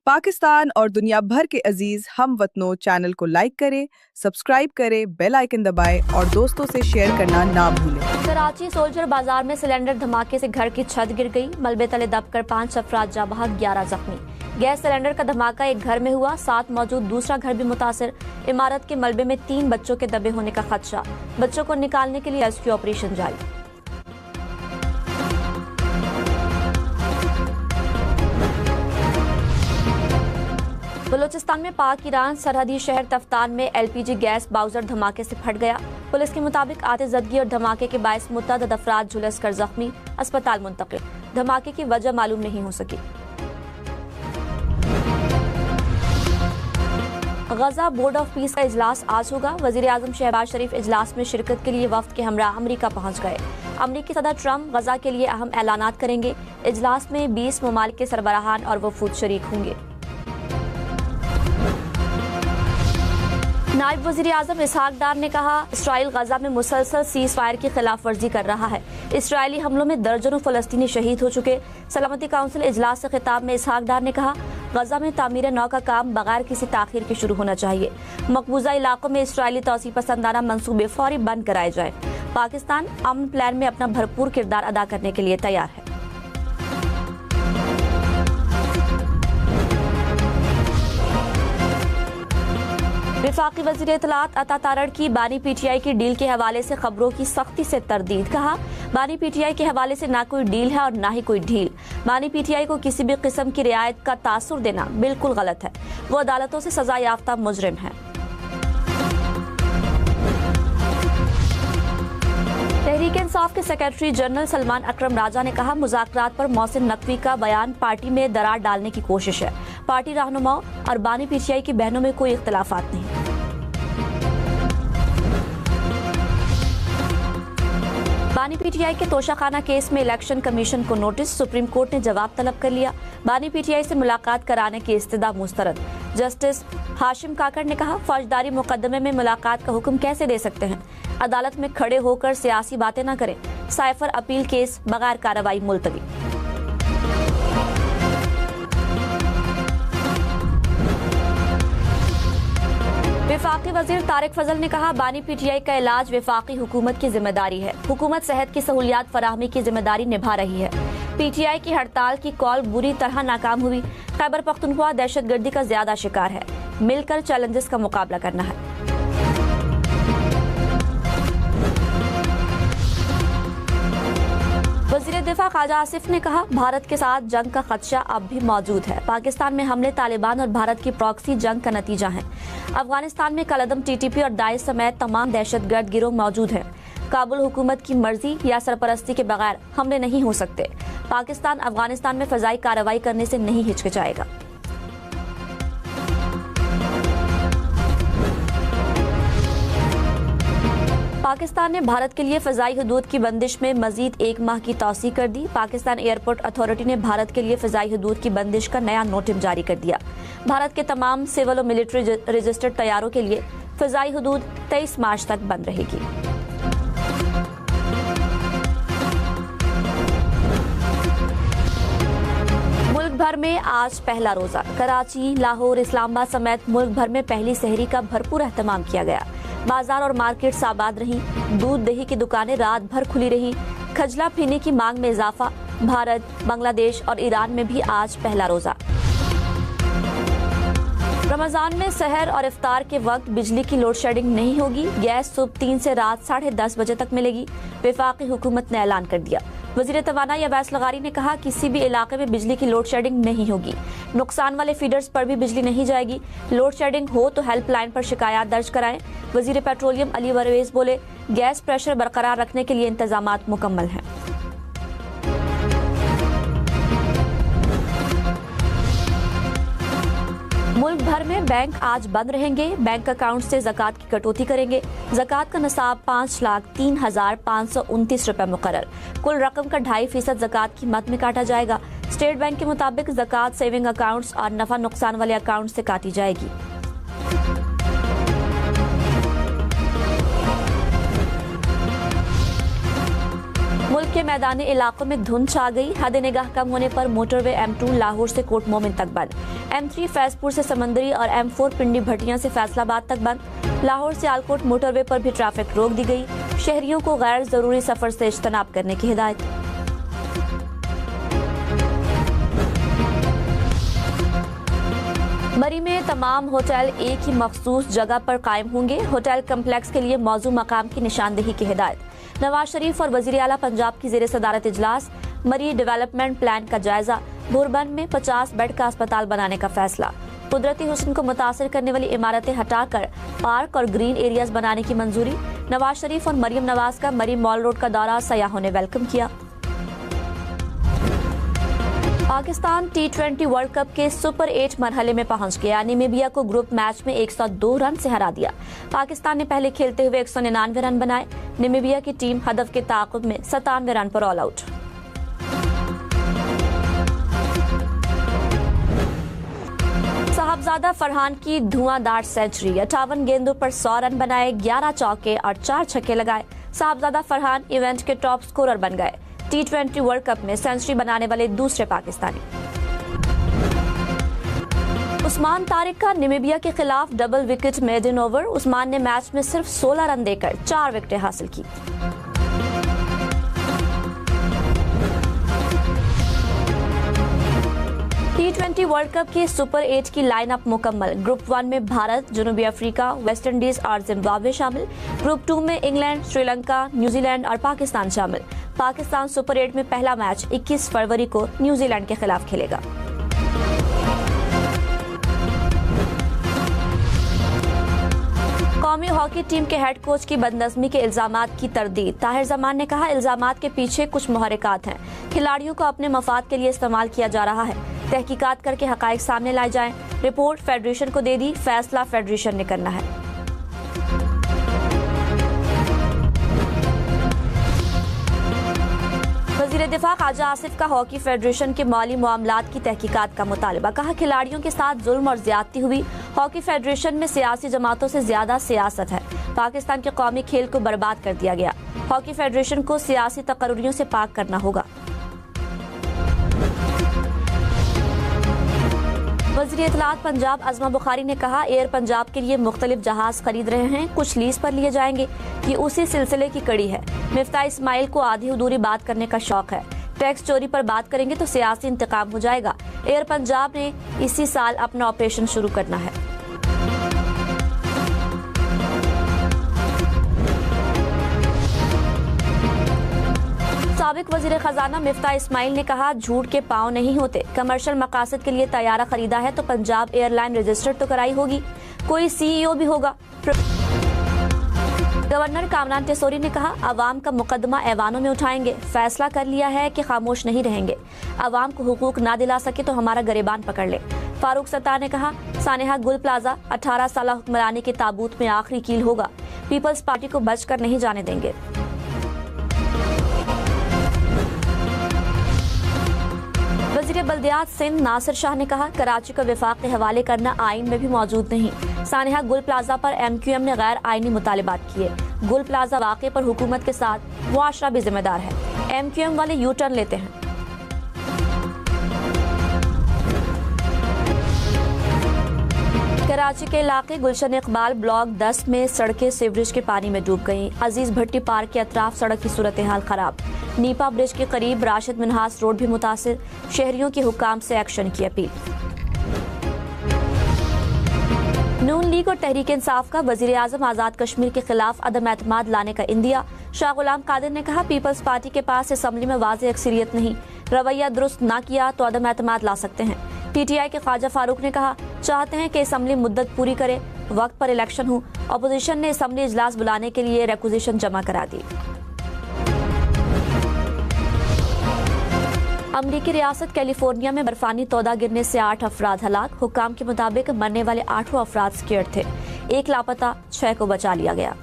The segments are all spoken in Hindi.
पाकिस्तान और दुनिया भर के अजीज हम वतनों चैनल को लाइक करें, सब्सक्राइब करें, बेल आइकन दबाएं और दोस्तों से शेयर करना ना भूलें। कराची सोल्जर बाजार में सिलेंडर धमाके से घर की छत गिर गई। मलबे तले दबकर 5 अफराद जाँ बहक, 11 जख्मी। गैस सिलेंडर का धमाका एक घर में हुआ, साथ मौजूद दूसरा घर भी मुतासिर। इमारत के मलबे में 3 बच्चों के दबे होने का खदशा। बच्चों को निकालने के लिए रेस्क्यू ऑपरेशन जारी। बलूचिस्तान में पाक ईरान सरहदी शहर तफ्तान में एलपीजी गैस बाउजर धमाके से फट गया। पुलिस के मुताबिक आतिशज़दगी और धमाके के बायस मुतअद्दिद अफराद झुलस कर जख्मी, अस्पताल मुंतकिल। धमाके की वजह मालूम नहीं हो सकी। गजा बोर्ड ऑफ पीस का इजलास आज होगा। वजीर आजम शहबाज शरीफ इजलास में शिरकत के लिए वफ्द के हमरा अमरीका पहुंच गए। अमरीकी सदर ट्रंप गजा के लिए अहम ऐलानात करेंगे। इजलास में 20 ममालिक के सरबराहान और वफूद शरीक होंगे। नायब वजीर आजम इसहाक डार ने कहा, इसराइल गजा में मुसलसल सीज फायर की खिलाफ वर्जी कर रहा है। इसराइली हमलों में दर्जनों फलस्तीनी शहीद हो चुके। सलामती काउंसिल इजलास से खिताब में इसहाक डार ने कहा, गजा में तामीर नौ का काम बगैर किसी ताखीर के शुरू होना चाहिए। मकबूजा इलाकों में इसराइली तौसी पसंदाना मंसूबे फौरी बंद कराए जाए। पाकिस्तान अमन प्लान में अपना भरपूर किरदार अदा करने के लिए तैयार है। वफाकी वज़ीर इत्तलात अता तारड़ की बानी पीटीआई की डील के हवाले से खबरों की सख्ती से तरदीद। कहा, बानी पीटीआई के हवाले से ना कोई डील है और ना ही कोई ढील। बानी पीटीआई को किसी भी किस्म की रियायत का तासुर देना बिल्कुल गलत है। वो अदालतों से सजा याफ्ता मुजरिम है। तहरीक इंसाफ के सेक्रेटरी जनरल सलमान अकरम राजा ने कहा, मुज़ाकरात पर मोहसिन नकवी का बयान पार्टी में दरार डालने की कोशिश है। पार्टी रहनुमाओं और बानी पीटीआई की बहनों में कोई इख्तिलाफात नहीं। बानी पीटीआई के तोशाखाना केस में इलेक्शन कमीशन को नोटिस। सुप्रीम कोर्ट ने जवाब तलब कर लिया। बानी पीटीआई से मुलाकात कराने की इस्तदा मुस्तरद। जस्टिस हाशिम काकड़ ने कहा, फौजदारी मुकदमे में मुलाकात का हुक्म कैसे दे सकते हैं। अदालत में खड़े होकर सियासी बातें न करें। साइफर अपील केस बगैर कार्रवाई मुलतवी। वफाकी वजीर तारिक फजल ने कहा, बानी पीटीआई का इलाज वफाकी हुकूमत की जिम्मेदारी है। हुकूमत सेहत की सहूलियात फराहमी की जिम्मेदारी निभा रही है। पीटीआई की हड़ताल की कॉल बुरी तरह नाकाम हुई। खैबर पख्तूनख्वा दहशतगर्दी का ज्यादा शिकार है। मिलकर चैलेंजेस का मुकाबला करना है। वज़ीर दिफा ख्वाजा आसिफ ने कहा, भारत के साथ जंग का खदशा अब भी मौजूद है। पाकिस्तान में हमले तालिबान और भारत की प्रॉक्सी जंग का नतीजा है। अफगानिस्तान में कलअदम टीटीपी और दाइश समेत तमाम दहशतगर्द गिरोह मौजूद हैं। काबुल हुकूमत की मर्जी या सरपरस्ती के बगैर हमले नहीं हो सकते। पाकिस्तान अफगानिस्तान में फजाई कार्रवाई करने से नहीं हिचकिचाएगा। पाकिस्तान ने भारत के लिए फजाई हदूद की बंदिश में मजीद 1 माह की तौसी कर दी। पाकिस्तान एयरपोर्ट अथॉरिटी ने भारत के लिए फजाई हदूद की बंदिश का नया नोटिस जारी कर दिया। भारत के तमाम सिविल और मिलिट्री रजिस्टर्ड तैयारों के लिए फजाई हदूद 23 मार्च तक बंद रहेगी। मुल्क भर में आज पहला रोजा। कराची, लाहौर, इस्लामाबाद समेत मुल्क भर में पहली सहरी का भरपूर एहतमाम किया गया। बाजार और मार्केट आबाद रहीं। दूध दही की दुकानें रात भर खुली रहीं। खजला पीने की मांग में इजाफा। भारत, बांग्लादेश और ईरान में भी आज पहला रोजा। रमजान में सहर और इफ्तार के वक्त बिजली की लोड शेडिंग नहीं होगी। गैस सुबह 3 से रात 10:30 बजे तक मिलेगी। वफाकी हुकूमत ने ऐलान कर दिया। वजीर तवानाई अवैस लगारी ने कहा, किसी भी इलाके में बिजली की लोड शेडिंग नहीं होगी। नुकसान वाले फीडर्स पर भी बिजली नहीं जाएगी। लोड शेडिंग हो तो हेल्पलाइन पर शिकायत दर्ज कराएं। वजीर पेट्रोलियम अली परवेज बोले, गैस प्रेशर बरकरार रखने के लिए इंतजामात मुकम्मल हैं। मुल्क भर में बैंक आज बंद रहेंगे। बैंक अकाउंट से ज़कात की कटौती करेंगे। ज़कात का निसाब 5,03,529 रुपए मुकर्रर। कुल रकम का 2.5% ज़कात की मद में काटा जाएगा। स्टेट बैंक के मुताबिक ज़कात सेविंग अकाउंट्स और नफा नुकसान वाले अकाउंट से काटी जाएगी। मुल्क के मैदानी इलाकों में धुंध छा गई। हद निगाह कम होने पर मोटरवे M2 लाहौर से कोट मोमिन तक बंद, M3 फैजपुर से समंदरी और M4 पिंडी भटियां से फैसलाबाद तक बंद। लाहौर से आलकोट मोटरवे पर भी ट्रैफिक रोक दी गई। शहरियों को गैर जरूरी सफर से इज्तनाब करने की हिदायत। मरी में तमाम होटल एक ही मखसूस जगह पर कायम होंगे। होटल कम्प्लेक्स के लिए मौजू मकाम की निशानदेही की हिदायत। नवाज शरीफ और वजीर आला पंजाब की जेर सदारत इजलास। मरी डेवलपमेंट प्लान का जायजा। भोरबंद में 50 बेड का अस्पताल बनाने का फैसला। कुदरती हुस्न को मुतासर करने वाली इमारतें हटाकर पार्क और ग्रीन एरियाज बनाने की मंजूरी। नवाज शरीफ और मरियम नवाज का मरी मॉल रोड का दौरा सयाहों ने वेलकम किया। पाकिस्तान T20 वर्ल्ड कप के सुपर 8 मरहले में पहुंच गया। नामीबिया को ग्रुप मैच में 102 रन से हरा दिया। पाकिस्तान ने पहले खेलते हुए 199 रन बनाए। नामीबिया की टीम हदफ के ताक़ुब में 97 रन पर ऑल आउट। साहबजादा फरहान की धुआंधार सेंचुरी। 58 गेंदों पर 100 रन बनाए, 11 चौके और 4 छक्के लगाए। साहबजादा फरहान इवेंट के टॉप स्कोरर बन गए। T20 वर्ल्ड कप में सेंचुरी बनाने वाले दूसरे पाकिस्तानी। उस्मान तारिक का नामीबिया के खिलाफ double wicket maiden over. Usman ने मैच में सिर्फ 16 रन देकर 4 विकेटें हासिल की। T20 वर्ल्ड कप की सुपर 8 की लाइनअप मुकम्मल। ग्रुप 1 में भारत, जनूबी अफ्रीका, वेस्ट इंडीज और जिम्बाब्वे शामिल। ग्रुप 2 में इंग्लैंड, श्रीलंका, न्यूजीलैंड और पाकिस्तान शामिल। पाकिस्तान सुपर 8 में पहला मैच 21 फरवरी को न्यूजीलैंड के खिलाफ खेलेगा। कौमी हॉकी टीम के हेड कोच की बदनज़मी के इल्जामात की तरदीद। ताहिर जमान ने कहा, इल्जामात के पीछे कुछ मुहर्रिकात हैं। खिलाड़ियों को अपने मफाद के लिए इस्तेमाल किया जा रहा है। तहकीकात करके हकाइक सामने लाए जाएं। रिपोर्ट फेडरेशन को दे दी, फैसला फेडरेशन ने करना है। वज़ीर दिफा ख्वाजा आसिफ का हॉकी फेडरेशन के माली मामलात की तहकीकात का मुतालबा। कहा, खिलाड़ियों के साथ जुल्म और ज्यादती हुई। हॉकी फेडरेशन में सियासी जमातों से ज्यादा सियासत है। पाकिस्तान के कौमी खेल को बर्बाद कर दिया गया। हॉकी फेडरेशन को सियासी तकर्रुरियों से पाक करना होगा। वज़ीर इत्तलात पंजाब अज़मा बुखारी ने कहा, एयर पंजाब के लिए मुख्तलिफ जहाज खरीद रहे हैं, कुछ लीज पर लिए जाएंगे। ये उसी सिलसिले की कड़ी है। मिफ्ताह इस्माइल को आधी अधूरी बात करने का शौक है। टैक्स चोरी पर बात करेंगे तो सियासी इंतकाम हो जाएगा। एयर पंजाब ने इसी साल अपना ऑपरेशन शुरू करना है। साबिक वजीर खजाना मिफ्ताह इस्माइल ने कहा, झूठ के पांव नहीं होते। कमर्शियल मकासद के लिए तैयारा खरीदा है तो पंजाब एयरलाइन रजिस्टर्ड तो कराई होगी, कोई CEO भी होगा। गवर्नर कामरान टेसोरी ने कहा, अवाम का मुकदमा ऐवानों में उठाएंगे। फैसला कर लिया है कि खामोश नहीं रहेंगे। अवाम को हुकूक ना दिला सके तो हमारा गिरेबान पकड़ ले। फारूक सत्तार ने कहा, सानेहा गुल प्लाजा 18 साल हुक्मरानी के ताबूत में आखिरी कील होगा। पीपल्स पार्टी को बचकर नहीं जाने देंगे। वज़ीर बल्दियात सिंध नासिर शाह ने कहा, कराची को विफाक के हवाले करना आइन में भी मौजूद नहीं। सानेहा गुल प्लाजा पर MQM ने गैर आइनी मुतालिबात किए। गुल प्लाजा वाक़े पर हुकूमत के साथ मुआशरा भी जिम्मेदार है। MQM वाले यू टर्न लेते हैं। कराची के इलाके गुलशन इकबाल ब्लॉक 10 में सड़कें सीवरेज के पानी में डूब गईं। अजीज भट्टी पार्क के अतराफ सड़क की सूरत हाल खराब। नीपा ब्रिज के करीब राशिद मिनहास रोड भी मुतासिर। शहरियों की हुकाम से एक्शन की अपील। नून लीग और तहरीक इंसाफ का वजीर आजम आजाद कश्मीर के खिलाफ अदम एतमाद लाने का इंदिया। शाह गुलाम कादिर ने कहा, पीपल्स पार्टी के पास असम्बली में वाज़ेह अक्सरियत नहीं, रवैया दुरुस्त ना किया तो अदम एतमाद ला सकते हैं। PTI के ख्वाजा फारूक ने कहा, चाहते हैं कि असम्बली मुद्दत पूरी करे, वक्त पर इलेक्शन हो। अपोजिशन ने असम्बली इजलास बुलाने के लिए रिक्विजिशन जमा करा दी। अमरीकी रियासत कैलिफोर्निया में बर्फानी तौदा गिरने से 8 अफराद हलाक। हुक्काम के मुताबिक मरने वाले 8 अफराद स्केर्ड थे। 1 लापता, 6 को बचा लिया गया।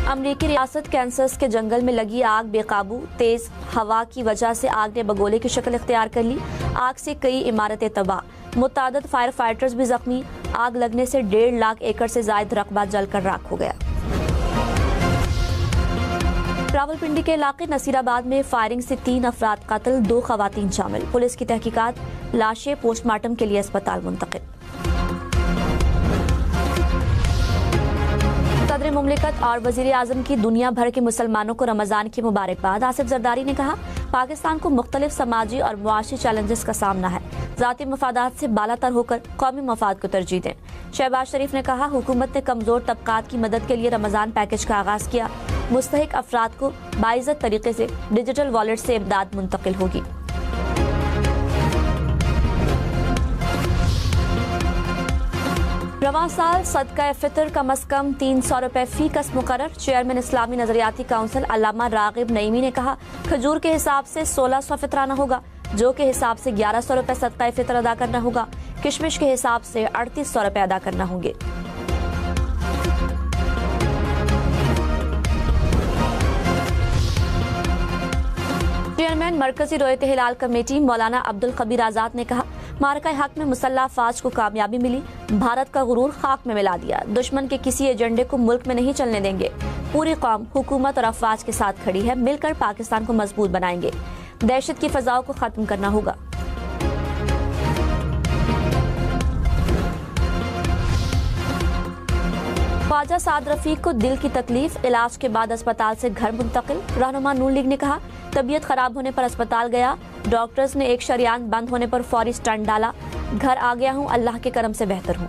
अमरीकी रियासत कैंसस के जंगल में लगी आग बेकाबू। तेज हवा की वजह से आग ने बगोले की शक्ल इख्तियार कर ली। आग से कई इमारतें तबाह, मुतादद फायर फाइटर्स भी जख्मी। आग लगने से 1.5 लाख एकड़ से ज्यादा रकबा जलकर राख हो गया। रावलपिंडी के इलाके नसीराबाद में फायरिंग से 3 अफराद कत्ल, 2 खवातीन शामिल। पुलिस की तहकीकात, लाशें पोस्टमार्टम के लिए अस्पताल मुंतकिल। सदर मुमलिकत और वजीर आजम की दुनिया भर के मुसलमानों को रमजान की मुबारकबाद। आसिफ जरदारी ने कहा, पाकिस्तान को मुख्तलिफ समाजी और मुआशी चैलेंजेस का सामना है, जाती मफादात से बालातर होकर कौमी मफाद को तरजीह दें। शहबाज शरीफ ने कहा, हुकूमत ने कमजोर तबकात की मदद के लिए रमजान पैकेज का आगाज किया। मुस्तहिक अफराद को बाइज्जत तरीके से डिजिटल वॉलेट से इमदाद मुंतकिल होगी। रवां साल सदका फितर कम अज कम 300 रुपए फी कस मुकर्रर। चेयरमैन इस्लामी नजरियाती काउंसिल अल्लामा रागिब नईमी ने कहा, खजूर के हिसाब से 1600 फितराना होगा, जो के हिसाब से 1100 रुपए सदका फितर अदा करना होगा, किशमिश के हिसाब से 3800 रुपए अदा करना होंगे। चेयरमैन मरकजी रोयत हिलाल कमेटी मौलाना अब्दुल खबीर आजाद ने कहा, मारका हक में मुसल्लह अफवाज को कामयाबी मिली, भारत का गुरूर खाक में मिला दिया। दुश्मन के किसी एजेंडे को मुल्क में नहीं चलने देंगे। पूरी कौम हुकूमत और अफवाज के साथ खड़ी है, मिलकर पाकिस्तान को मजबूत बनाएंगे। दहशत की फजाओं को खत्म करना होगा। ख्वाजा साद रफीक को दिल की तकलीफ, इलाज के बाद अस्पताल से घर मुंतकिल। रहनुमा नून लीग ने कहा, तबीयत खराब होने पर अस्पताल गया, डॉक्टर्स ने एक शरियान बंद होने पर फौरी स्टंट डाला, घर आ गया हूं, अल्लाह के करम से बेहतर हूं।